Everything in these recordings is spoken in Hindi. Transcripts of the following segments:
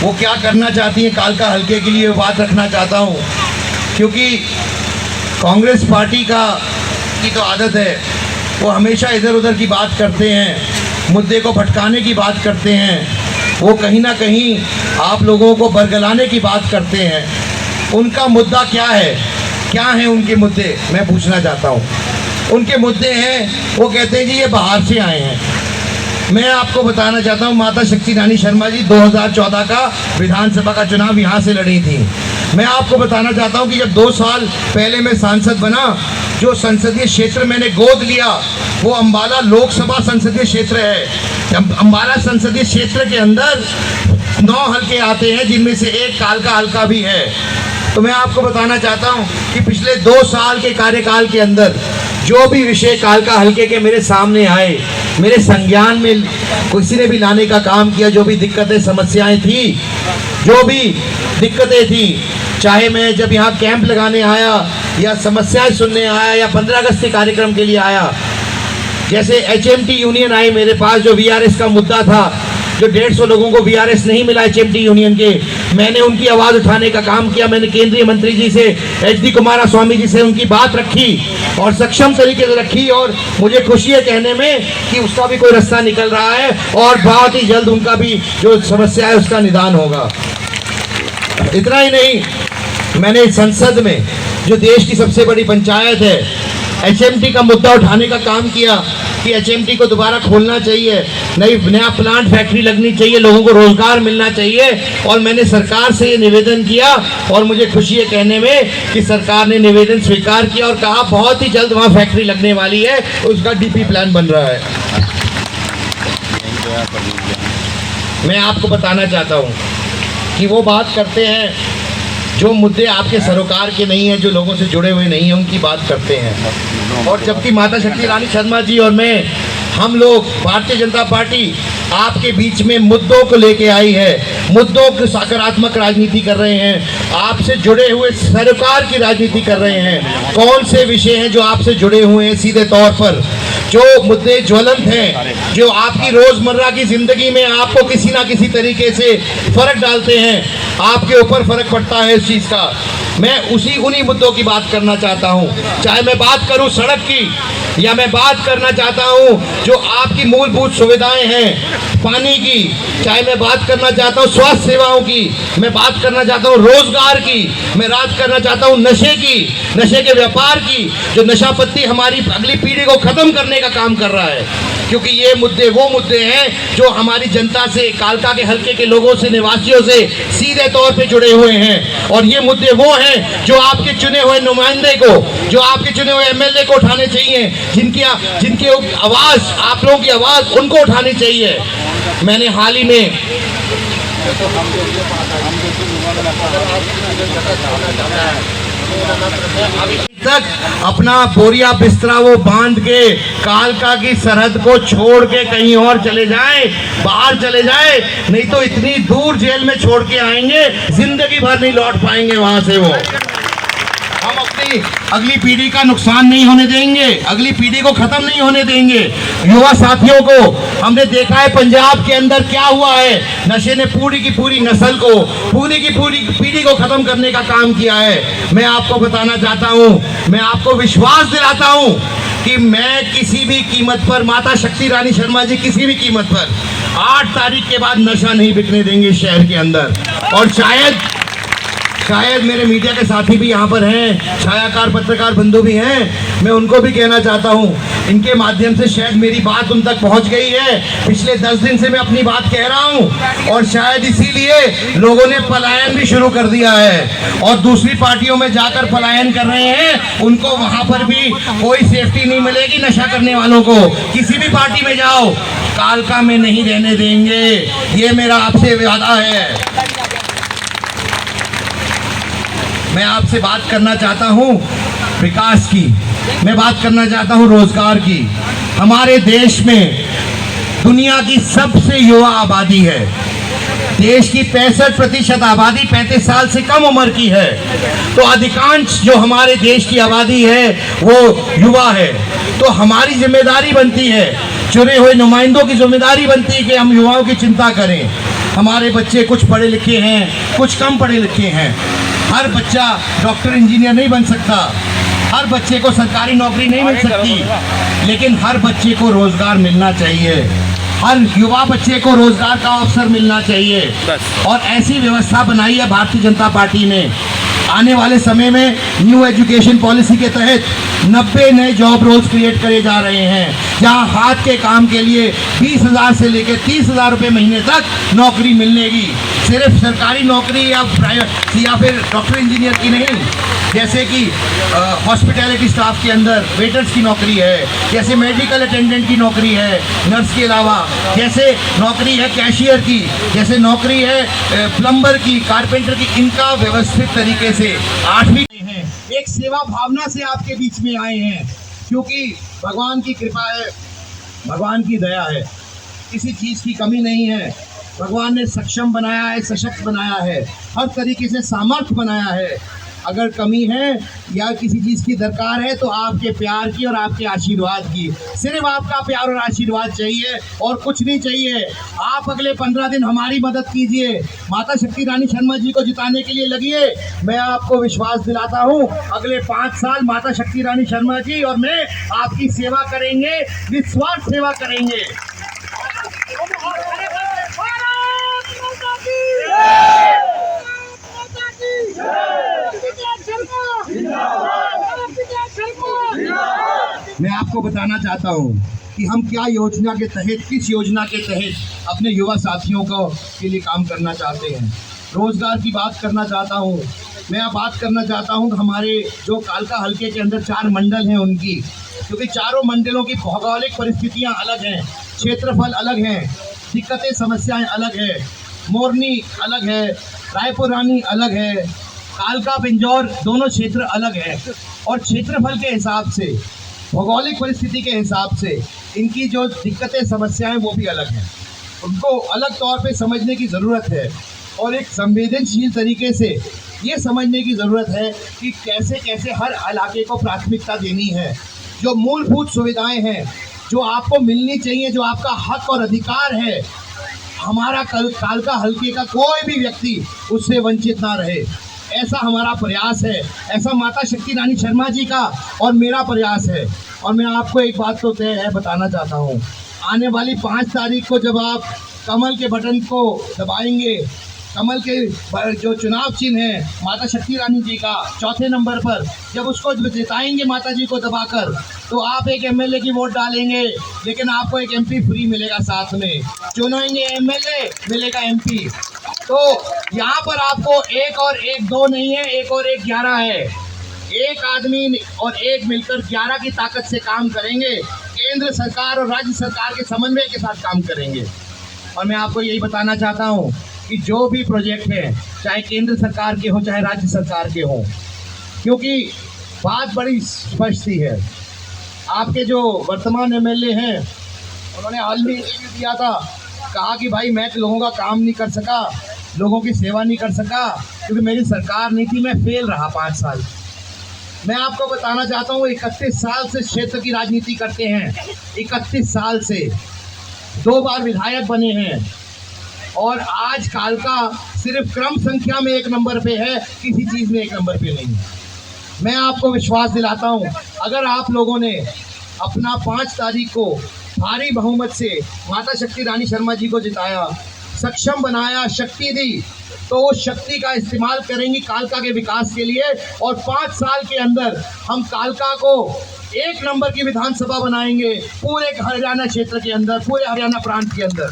वो क्या करना चाहती हैं कालका हल्के के लिए, बात रखना चाहता हूँ। क्योंकि कांग्रेस पार्टी की तो आदत है, वो हमेशा इधर उधर की बात करते हैं, मुद्दे को भटकाने की बात करते हैं, वो कहीं ना कहीं आप लोगों को बरगलाने की बात करते हैं। उनका मुद्दा क्या है, क्या है उनके मुद्दे, मैं पूछना चाहता हूँ। उनके मुद्दे हैं, वो कहते हैं जी ये बाहर से आए हैं। मैं आपको बताना चाहता हूँ, माता शक्ति रानी शर्मा जी 2014 का विधानसभा का चुनाव यहाँ से लड़ी थी। मैं आपको बताना चाहता हूँ कि जब 2 साल पहले मैं सांसद बना, जो संसदीय क्षेत्र मैंने गोद लिया वो अम्बाला लोकसभा संसदीय क्षेत्र है। अम्बाला संसदीय क्षेत्र के अंदर 9 हल्के आते हैं, जिनमें से एक कालका हल्का भी है। तो मैं आपको बताना चाहता हूँ कि पिछले 2 साल के कार्यकाल के अंदर जो भी विषय कालका हल्के के मेरे सामने आए, मेरे संज्ञान में किसी ने भी लाने का काम किया, जो भी दिक्कतें समस्याएं थी, जो भी दिक्कतें थी, चाहे मैं जब यहाँ कैंप लगाने आया या समस्याएं सुनने आया या 15 अगस्त के कार्यक्रम के लिए आया, जैसे HMT यूनियन आई मेरे पास, जो VRS का मुद्दा था, जो 150 लोगों को VRS नहीं मिला HMT यूनियन के, मैंने उनकी आवाज़ उठाने का काम किया। मैंने केंद्रीय मंत्री जी से, HD कुमारस्वामी जी से उनकी बात रखी और सक्षम तरीके से रखी, और मुझे खुशी है कहने में कि उसका भी कोई रास्ता निकल रहा है और बहुत ही जल्द उनका भी जो समस्या है उसका निदान होगा। इतना ही नहीं, मैंने संसद में जो देश की सबसे बड़ी पंचायत है, HMT का मुद्दा उठाने का काम किया कि HMT को दोबारा खोलना चाहिए, नया प्लांट फैक्ट्री लगनी चाहिए, लोगों को रोजगार मिलना चाहिए। और मैंने सरकार से ये निवेदन किया और मुझे खुशी है कहने में कि सरकार ने निवेदन स्वीकार किया और कहा बहुत ही जल्द वहाँ फैक्ट्री लगने वाली है, उसका DP प्लान बन रहा है। मैं आपको बताना चाहता हूँ कि वो बात करते हैं जो मुद्दे आपके सरोकार के नहीं हैं, जो लोगों से जुड़े हुए नहीं हैं, उनकी बात करते हैं। और जबकि माता शक्ति रानी शर्मा जी और मैं, हम लोग भारतीय जनता पार्टी आपके बीच में मुद्दों को लेके आई है, मुद्दों की सकारात्मक राजनीति कर रहे हैं, आपसे जुड़े हुए सरोकार की राजनीति कर रहे हैं। कौन से विषय हैं जो आपसे जुड़े हुए हैं सीधे तौर पर, जो मुद्दे ज्वलंत हैं, जो आपकी रोजमर्रा की जिंदगी में आपको किसी ना किसी तरीके से फर्क डालते हैं, आपके ऊपर फर्क पड़ता है इस चीज़ का। मैं उन्हीं मुद्दों की बात करना चाहता हूँ। चाहे मैं बात करूँ सड़क की, या मैं बात करना चाहता हूँ जो आपकी मूलभूत सुविधाएं हैं, पानी की, चाहे मैं बात करना चाहता हूँ स्वास्थ्य सेवाओं की, मैं बात करना चाहता हूँ रोजगार की, मैं बात करना चाहता हूँ नशे की, नशे के व्यापार की, जो नशा पत्ती हमारी अगली पीढ़ी को खत्म करने का काम कर रहा है। क्योंकि ये मुद्दे वो मुद्दे हैं जो हमारी जनता से, कालका के हल्के के लोगों से, निवासियों से सीधे तौर पे जुड़े हुए हैं। और ये मुद्दे वो हैं जो आपके चुने हुए नुमाइंदे को, जो आपके चुने हुए MLA को उठाने चाहिए, जिनकी आवाज़, आप लोगों की आवाज़ उनको उठानी चाहिए। मैंने हाल ही में तक अपना बोरिया बिस्तरा वो बांध के कालका की सरहद को छोड़ के कहीं और चले जाएं, बाहर चले जाएं, नहीं तो इतनी दूर जेल में छोड़ के आएंगे, जिंदगी भर नहीं लौट पाएंगे वहां से वो। हम अपनी अगली पीढ़ी का नुकसान नहीं होने देंगे, अगली पीढ़ी को खत्म नहीं होने देंगे। युवा साथियों को हमने देखा है पंजाब के अंदर क्या हुआ है, नशे ने पूरी की पूरी नस्ल को, पूरी की पूरी पीढ़ी को खत्म करने का काम किया है। मैं आपको बताना चाहता हूँ, मैं आपको विश्वास दिलाता हूँ कि मैं किसी भी कीमत पर, माता शक्ति रानी शर्मा जी किसी भी कीमत पर 8 तारीख के बाद नशा नहीं बिकने देंगे शहर के अंदर। और शायद मेरे मीडिया के साथी भी यहाँ पर हैं, छायाकार पत्रकार बंधु भी हैं, मैं उनको भी कहना चाहता हूँ, इनके माध्यम से शायद मेरी बात उन तक पहुँच गई है। पिछले 10 दिन से मैं अपनी बात कह रहा हूँ और शायद इसीलिए लोगों ने पलायन भी शुरू कर दिया है और दूसरी पार्टियों में जाकर पलायन कर रहे हैं। उनको वहाँ पर भी कोई सेफ्टी नहीं मिलेगी नशा करने वालों को। किसी भी पार्टी में जाओ, कालका में नहीं रहने देंगे, ये मेरा आपसे वादा है। मैं आपसे बात करना चाहता हूँ विकास की, मैं बात करना चाहता हूँ रोजगार की। हमारे देश में दुनिया की सबसे युवा आबादी है। देश की 65% आबादी 35 साल से कम उम्र की है, तो अधिकांश जो हमारे देश की आबादी है वो युवा है। तो हमारी जिम्मेदारी बनती है, चुने हुए नुमाइंदों की जिम्मेदारी बनती है कि हम युवाओं की चिंता करें। हमारे बच्चे कुछ पढ़े लिखे हैं, कुछ कम पढ़े लिखे हैं। हर बच्चा डॉक्टर इंजीनियर नहीं बन सकता, हर बच्चे को सरकारी नौकरी नहीं मिल सकती, लेकिन हर बच्चे को रोजगार मिलना चाहिए, हर युवा बच्चे को रोजगार का अवसर मिलना चाहिए। और ऐसी व्यवस्था बनाई है भारतीय जनता पार्टी ने। आने वाले समय में न्यू एजुकेशन पॉलिसी के तहत 90 नए जॉब रोल्स क्रिएट करे जा रहे हैं, जहां हाथ के काम के लिए 20,000 से लेकर 30,000 रुपये महीने तक नौकरी मिलेगी। सिर्फ सरकारी नौकरी या प्राइवेट या फिर डॉक्टर इंजीनियर की नहीं, जैसे कि हॉस्पिटैलिटी स्टाफ के अंदर वेटर्स की नौकरी है, जैसे मेडिकल अटेंडेंट की नौकरी है नर्स के अलावा, जैसे नौकरी है कैशियर की, जैसे नौकरी है प्लम्बर की, कारपेंटर की। इनका व्यवस्थित तरीके से 8वीं हैं, एक सेवा भावना से आपके बीच में आए हैं, क्योंकि भगवान की कृपा है, भगवान की दया है, किसी चीज़ की कमी नहीं है। भगवान ने सक्षम बनाया है, सशक्त बनाया है, हर तरीके से सामर्थ्य बनाया है। अगर कमी है या किसी चीज़ की दरकार है तो आपके प्यार की और आपके आशीर्वाद की, सिर्फ आपका प्यार और आशीर्वाद चाहिए और कुछ नहीं चाहिए। आप अगले 15 दिन हमारी मदद कीजिए, माता शक्ति रानी शर्मा जी को जिताने के लिए लगिए। मैं आपको विश्वास दिलाता हूँ, अगले 5 साल माता शक्ति रानी शर्मा जी और मैं आपकी सेवा करेंगे, निस्वार्थ सेवा करेंगे। मैं आपको बताना चाहता हूँ कि हम क्या योजना के तहत, किस योजना के तहत अपने युवा साथियों को के लिए काम करना चाहते हैं। रोजगार की बात करना चाहता हूँ। मैं अब बात करना चाहता हूँ हमारे जो कालका हलके के अंदर 4 मंडल हैं उनकी, क्योंकि चारों मंडलों की भौगोलिक परिस्थितियाँ अलग हैं, क्षेत्रफल अलग हैं, दिक्कतें समस्याएं अलग है, मोरनी अलग है, रायपुर रानी अलग है, कालका पिंजौर दोनों क्षेत्र अलग है, और क्षेत्रफल के हिसाब से, भौगोलिक परिस्थिति के हिसाब से इनकी जो दिक्कतें समस्याएं वो भी अलग हैं। उनको अलग तौर पे समझने की ज़रूरत है और एक संवेदनशील तरीके से ये समझने की ज़रूरत है कि कैसे कैसे हर इलाके को प्राथमिकता देनी है। जो मूलभूत सुविधाएं हैं जो आपको मिलनी चाहिए, जो आपका हक और अधिकार है, हमारा कालका हलके का कोई भी व्यक्ति उससे वंचित ना रहे, ऐसा हमारा प्रयास है। ऐसा माता शक्ति रानी शर्मा जी का और मेरा प्रयास है। और मैं आपको एक बात तो तय है बताना चाहता हूँ, आने वाली 5 तारीख को जब आप कमल के बटन को दबाएंगे, कमल के जो चुनाव चिन्ह है माता शक्ति रानी जी का 4थे नंबर पर, जब उसको जिताएंगे माता जी को दबाकर, तो आप एक एमएलए की वोट डालेंगे, लेकिन आपको एक एमपी फ्री मिलेगा साथ में। चुनेंगे एमएलए, मिलेगा एमपी। तो यहाँ पर आपको 1 और 1 2 नहीं है, 1 और 1 11 है। एक आदमी और एक मिलकर 11 की ताकत से काम करेंगे, केंद्र सरकार और राज्य सरकार के समन्वय के साथ काम करेंगे। और मैं आपको यही बताना चाहता हूँ कि जो भी प्रोजेक्ट है, चाहे केंद्र सरकार के हो चाहे राज्य सरकार के हो, क्योंकि बात बड़ी स्पष्ट सी है। आपके जो वर्तमान एमएलए हैं उन्होंने हाल में इंटरव्यू दिया था, कहा कि भाई मैं तो लोगों का काम नहीं कर सका, लोगों की सेवा नहीं कर सका, क्योंकि मेरी सरकार नहीं थी, मैं फेल रहा 5 साल। मैं आपको बताना चाहता हूँ 31 साल से क्षेत्र की राजनीति करते हैं, 31 साल से 2 बार विधायक बने हैं, और आज कालका सिर्फ क्रम संख्या में 1 नंबर पे है, किसी चीज़ में 1 नंबर पे नहीं। मैं आपको विश्वास दिलाता हूँ, अगर आप लोगों ने अपना 5 तारीख को भारी बहुमत से माता शक्ति रानी शर्मा जी को जिताया, सक्षम बनाया, शक्ति दी, तो उस शक्ति का इस्तेमाल करेंगे कालका के विकास के लिए। और 5 साल के अंदर हम कालका को 1 नंबर की विधानसभा बनाएंगे पूरे हरियाणा क्षेत्र के अंदर, पूरे हरियाणा प्रांत के अंदर।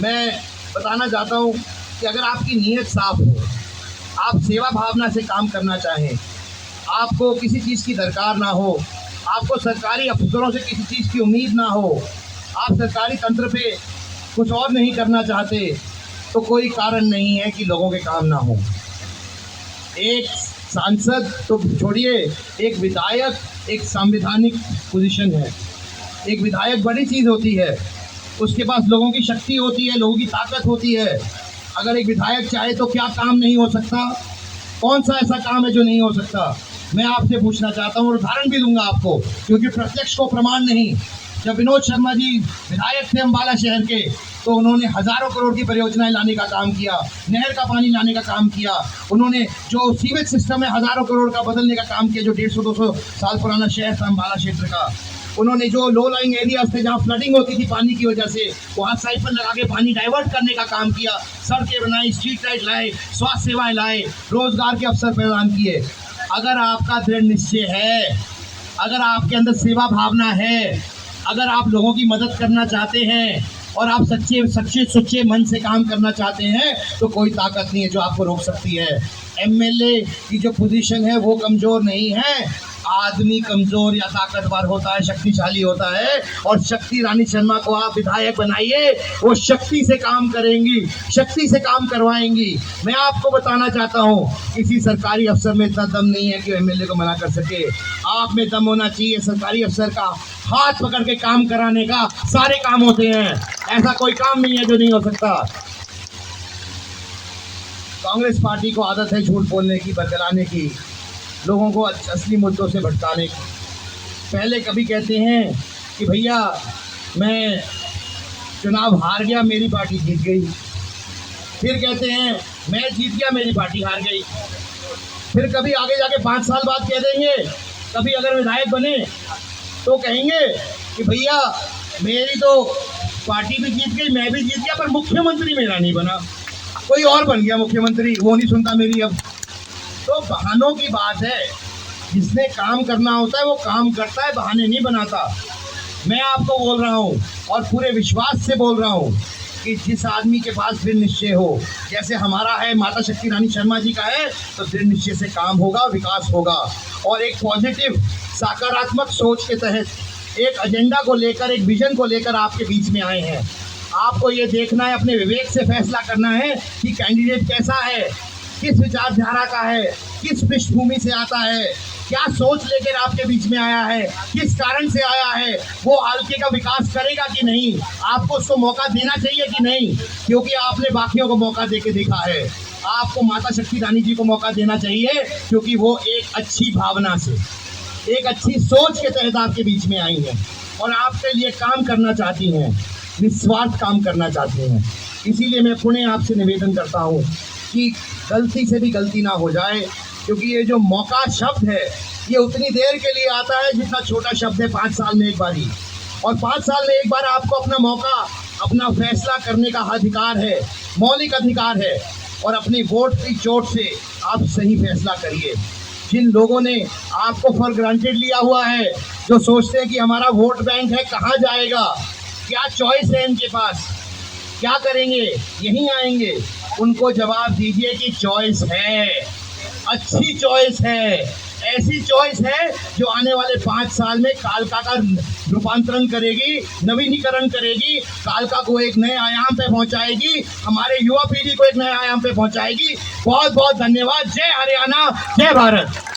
मैं बताना चाहता हूँ कि अगर आपकी नीयत साफ हो, आप सेवा भावना से काम करना चाहें, आपको किसी चीज़ की दरकार ना हो, आपको सरकारी अफसरों से किसी चीज़ की उम्मीद ना हो, आप सरकारी तंत्र पे कुछ और नहीं करना चाहते, तो कोई कारण नहीं है कि लोगों के काम ना हो। एक सांसद तो छोड़िए, एक विधायक एक संवैधानिक पोजीशन है। एक विधायक बड़ी चीज़ होती है, उसके पास लोगों की शक्ति होती है, लोगों की ताकत होती है। अगर एक विधायक चाहे तो क्या काम नहीं हो सकता? कौन सा ऐसा काम है जो नहीं हो सकता? मैं आपसे पूछना चाहता हूँ और उदाहरण भी दूंगा आपको, क्योंकि प्रत्यक्ष को प्रमाण नहीं, जब विनोद शर्मा जी विधायक थे अम्बाला शहर के, तो उन्होंने हज़ारों करोड़ की परियोजनाएं लाने का काम किया, नहर का पानी लाने का काम किया, उन्होंने जो सीवेज सिस्टम है हज़ारों करोड़ का बदलने का काम किया, जो 150-200 साल पुराना शहर था अम्बाला क्षेत्र का। उन्होंने जो लो लाइंग एरियाज थे जहाँ फ्लडिंग होती थी पानी की वजह से, वहाँ साइफन लगा के पानी डाइवर्ट करने का काम किया, सड़कें बनाई, स्ट्रीट लाइट लाए, स्वास्थ्य सेवाएं लाए, रोजगार के अवसर प्रदान किए। अगर आपका दृढ़ निश्चय है, अगर आपके अंदर सेवा भावना है, अगर आप लोगों की मदद करना चाहते हैं और आप सच्चे मन से काम करना चाहते हैं, तो कोई ताकत नहीं है जो आपको रोक सकती है। एमएलए की जो पोजीशन है वो कमज़ोर नहीं है, आदमी कमज़ोर या ताकतवर होता है, शक्तिशाली होता है। और शक्ति रानी शर्मा को आप विधायक बनाइए, वो शक्ति से काम करेंगी, शक्ति से काम करवाएंगी। मैं आपको बताना चाहता हूँ, किसी सरकारी अफसर में इतना दम नहीं है कि एमएलए को मना कर सके। आप में दम होना चाहिए सरकारी अफसर का, हाथ पकड़ के काम कराने का। सारे काम होते हैं, ऐसा कोई काम नहीं है जो नहीं हो सकता। कांग्रेस पार्टी को आदत है झूठ बोलने की, बरगलाने की, लोगों को असली मुद्दों से भटकाने की। पहले कभी कहते हैं कि भैया मैं चुनाव हार गया, मेरी पार्टी जीत गई। फिर कहते हैं मैं जीत गया, मेरी पार्टी हार गई। फिर कभी आगे जाके 5 साल बाद कह देंगे, कभी अगर विधायक बने तो कहेंगे कि भैया मेरी तो पार्टी भी जीत गई, मैं भी जीत गया, पर मुख्यमंत्री मेरा नहीं बना, कोई और बन गया मुख्यमंत्री, वो नहीं सुनता मेरी अब। तो बहानों की बात है, जिसने काम करना होता है वो काम करता है, बहाने नहीं बनाता। मैं आपको बोल रहा हूँ और पूरे विश्वास से बोल रहा हूँ कि जिस आदमी के पास दृढ़ निश्चय हो, जैसे हमारा है, माता शक्ति रानी शर्मा जी का है, तो दृढ़ निश्चय से काम होगा, विकास होगा। और एक पॉजिटिव सकारात्मक सोच के तहत एक एजेंडा को लेकर, एक विजन को लेकर आपके बीच में आए हैं। आपको ये देखना है, अपने विवेक से फैसला करना है कि कैंडिडेट कैसा है, किस विचारधारा का है, किस पृष्ठभूमि से आता है, क्या सोच लेकर आपके बीच में आया है, किस कारण से आया है, वो हल्के का विकास करेगा कि नहीं, आपको उसको मौका देना चाहिए कि नहीं, क्योंकि आपने बाकियों को मौका दे के देखा है। आपको माता शक्ति रानी जी को मौका देना चाहिए, क्योंकि वो एक अच्छी भावना से, एक अच्छी सोच के तहत आपके बीच में आई हैं और आपके लिए काम करना चाहती हैं, निस्वार्थ काम करना चाहते हैं। इसीलिए मैं पुनः आपसे निवेदन करता हूँ कि गलती से भी गलती ना हो जाए, क्योंकि ये जो मौका शब्द है ये उतनी देर के लिए आता है जितना छोटा शब्द है 5 साल में एक बार ही। और 5 साल में एक बार आपको अपना मौका, अपना फैसला करने का अधिकार है, मौलिक अधिकार है। और अपनी वोट की चोट से आप सही फैसला करिए। जिन लोगों ने आपको फॉर ग्रांटेड लिया हुआ है, जो सोचते हैं कि हमारा वोट बैंक है, कहाँ जाएगा, क्या चॉइस है इनके पास, क्या करेंगे, यहीं आएंगे, उनको जवाब दीजिए कि चॉइस है, अच्छी चॉइस है, ऐसी चॉइस है जो आने वाले 5 साल में कालका का रूपांतरण करेगी, नवीनीकरण करेगी, कालका को एक नए आयाम पे पहुंचाएगी, हमारे युवा पीढ़ी को एक नए आयाम पे पहुंचाएगी। बहुत बहुत धन्यवाद। जय हरियाणा, जय भारत।